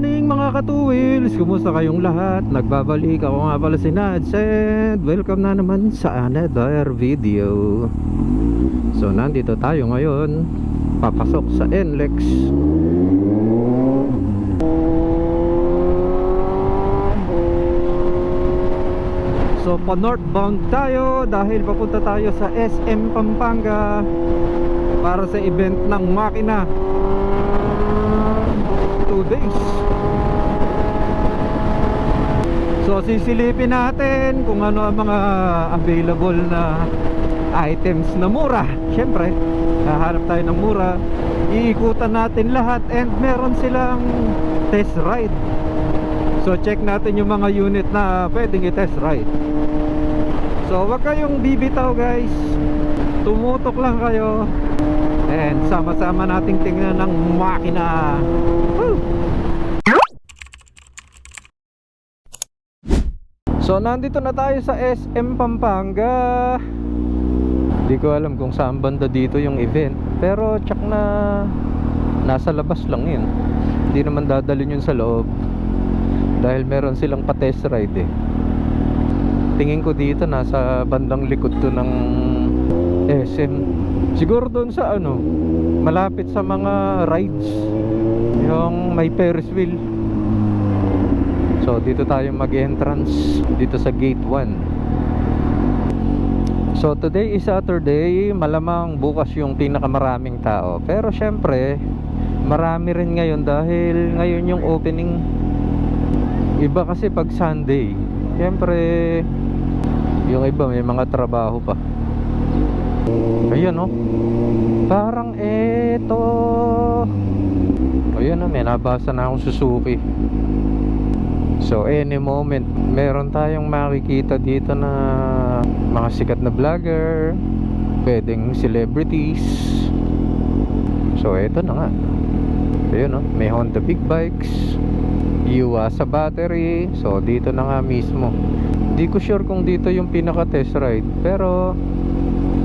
morning mga katuwils! Kumusta kayong lahat? Nagbabalik ako nga pala si Nads, and welcome na naman sa another video. So nandito tayo ngayon, papasok sa NLEX. So pa northbound tayo dahil papunta tayo sa SM Pampanga para sa event ng makina. 2 days. So sisilipin natin kung ano ang mga available na items na mura. Siyempre, hahanap tayo ng mura. Iikutan natin lahat and meron silang test ride. So check natin yung mga unit na pwedeng i-test ride. So wag kayong bibitaw guys. Tumutok lang kayo. And sama-sama nating tingnan ng makina. Woo! So nandito na tayo sa SM Pampanga. Hindi ko alam kung saan banda dito yung event, pero tsak na nasa labas lang yun. Hindi naman dadalhin yun sa loob dahil meron silang pa-test ride eh. Tingin ko dito nasa bandang likod to ng SM. Siguro doon sa ano, malapit sa mga rides, yung may Ferris wheel. So dito tayo mag-entrance, dito sa gate 1. So today is Saturday, malamang bukas yung pinakamaraming tao. Pero syempre, marami rin ngayon dahil ngayon yung opening. Iba kasi pag Sunday, syempre yung iba may mga trabaho pa. Ayun oh, parang eto. Ayun oh, may nabasa na akong Suzuki. So any moment meron tayong makikita dito na mga sikat na vlogger, pwedeng celebrities. So eto na nga. Ayun oh, may Honda big bikes, Yuasa battery. So dito na nga mismo. Di ko sure kung dito yung pinaka test ride, pero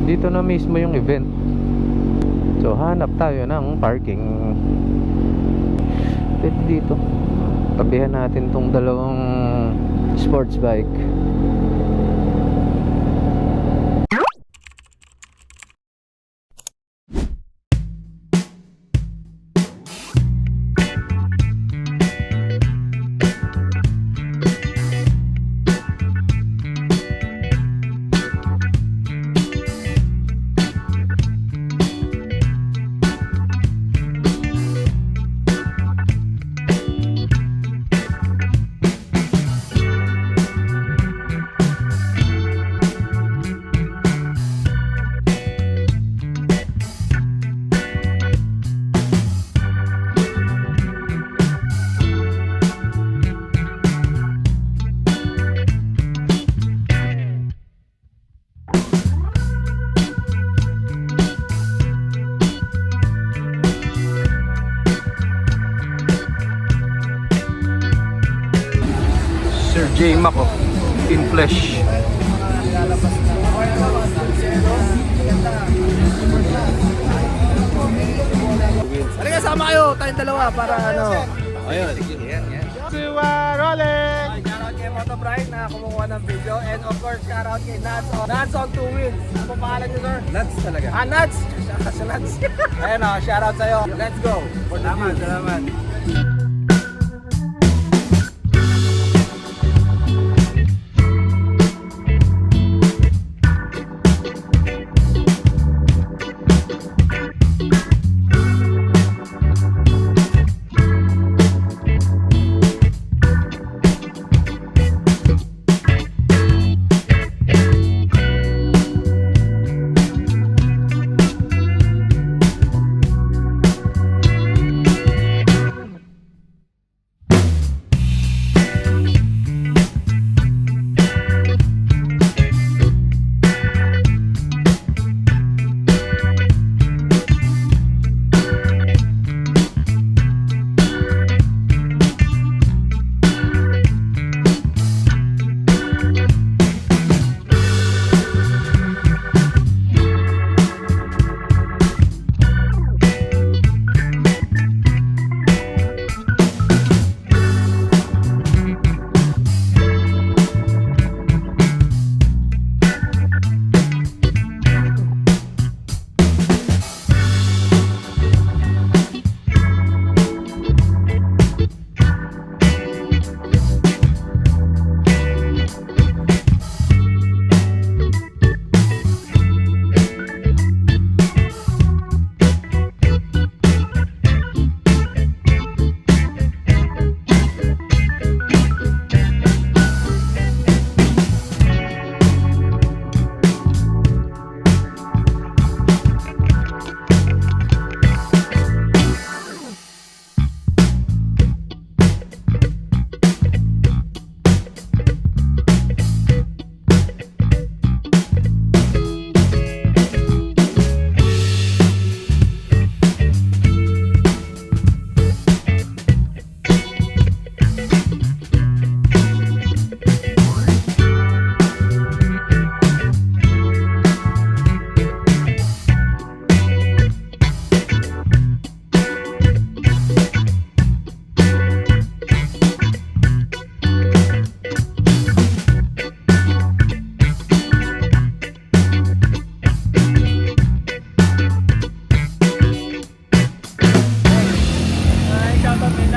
dito na mismo yung event. So hanap tayo ng parking. Pwede dito tabihan natin tong dalawang sports bike. Sir J. Maco in flesh. Halika, sama kayo, tayong dalawa para ano. Ayun. Rolling! Shoutout kay Moto Bright na kumukuha ng video, and of course shoutout kay Nads on 2 wheels. Ano po pangalan niyo, sir? Nuts talaga. Nads! Sa Nads. Ayun o, shoutout sa'yo. Let's go! Salamat.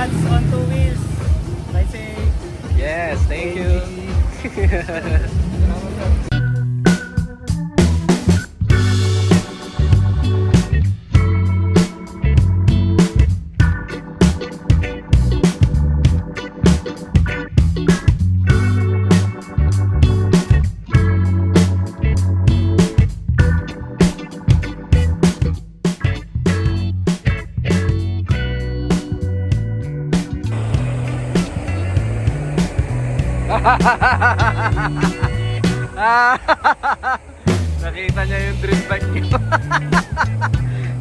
Nuts on Two Wheels. I say, Yes, thank you. Nakita niya yung dream bike niyo.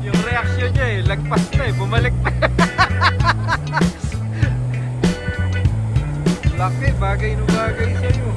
Yung reaction niya eh, lagpas na eh, bumalik pa. Laki, bagay na bagay sa'yo.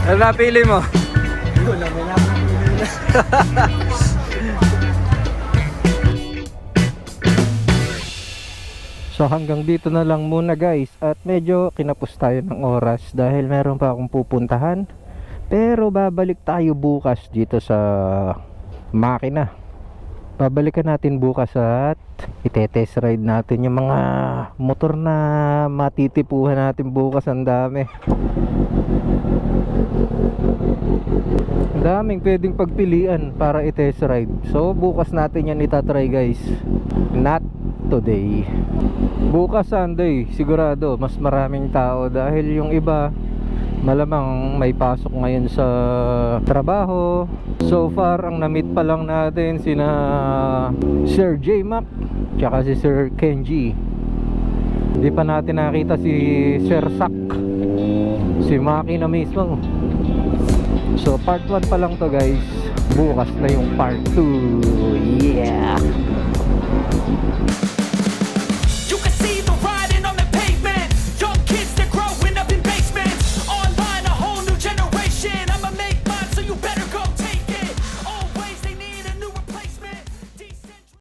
Ano napili mo? Yun lang, may napakapili na. So hanggang dito na lang muna guys. At medyo kinapos tayo ng oras dahil meron pa akong pupuntahan. Pero babalik tayo bukas dito sa makina. Babalikan natin bukas at ite-test ride natin yung mga motor na matitipuhan natin bukas. Ang dami. Ang daming pwedeng pagpilian para i-test ride. So bukas natin yan itatry guys. Not today. Bukas Sunday sigurado mas maraming tao dahil yung iba malamang may pasok ngayon sa trabaho. So far ang na-meet pa lang natin sina Sir J Mac tsaka si Sir Kenji. Hindi pa natin nakita si Sir Sak, si Maki na mismo. So part 1 pa lang to guys. Bukas na yung part 2. Yeah.